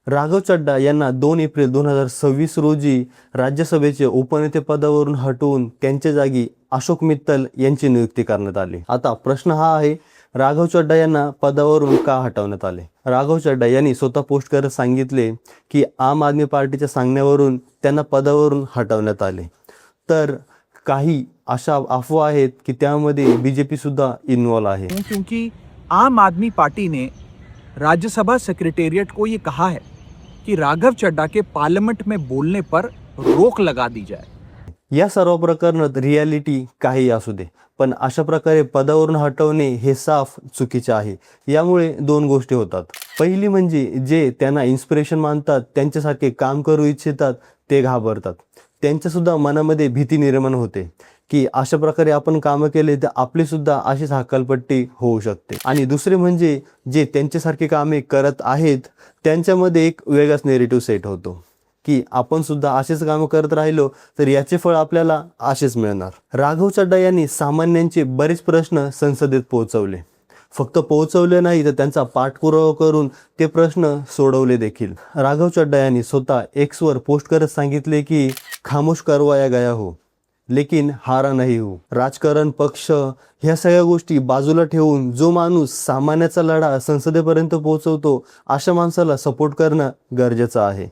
राघव चड्डा यांना 2 एप्रिल 2026 रोजी राज्यसभेचे उपनेते पदावरून हटवून त्यांच्या जागी अशोक मित्तल यांची नियुक्ती करण्यात आली। आता प्रश्न हा आहे, राघव चड्डा यांना पदावरून का हटवण्यात आले? राघव चड्डा यांनी स्वतः पोस्ट करत सांगितले की आम आदमी पार्टीच्या सांगण्यावरून त्यांना पदावरून हटवण्यात आले। तर काही अशा अफवा आहेत की त्यामध्ये बीजेपी सुद्धा इन्वॉल्व आहे। क्योंकि आम आदमी पार्टी ने राज्यसभा सेक्रेटेरिएट को ये कहा है कि राघव चड्डा के पार्लियामेंट में बोलने पर रोक लगा दी जाए। या सर्व प्रकरणात रियालिटी काही असू दे, पण अशा प्रकारे पदावरून हटवणे हे साफ चुकीचे आहे। यामुळे 2 गोष्टी होतात। पहिली म्हणजे जे त्यांना इन्स्पिरेशन मानतात, त्यांच्यासारखे काम करू इच्छितात ते घाबरतात। त्यांच्या सुद्धा मनामध्ये भीती निर्माण होते की अशा प्रकारे आपण कामं केले तर आपली सुद्धा अशीच हकालपट्टी होऊ शकते। आणि दुसरे म्हणजे जे त्यांच्यासारखे कामे करत आहेत त्यांच्यामध्ये एक वेगळाच नेरेटिव्ह सेट होतो की आपण सुद्धा असेच कामं करत राहिलो तर याचे फळ आपल्याला असेच मिळणार। राघव चड्डा यांनी सामान्यांचे बरेच प्रश्न संसदेत पोहोचवले, फक्त पोहोचवले नाही तर त्यांचा पाठपुरावा करून ते प्रश्न सोडवले देखील। राघव चड्डा यांनी स्वतः एक्सवर पोस्ट करत सांगितले की खामोश करवाया गया हो लेकिन हारा नहीं हो। राजकारण, पक्ष ह्या सगळ्या गोष्टी बाजूला ठेवून जो माणूस सामान्याचा लढा संसदेपर्यंत पोहोचवतो अशा माणसाला सपोर्ट करणं गरजेचं आहे।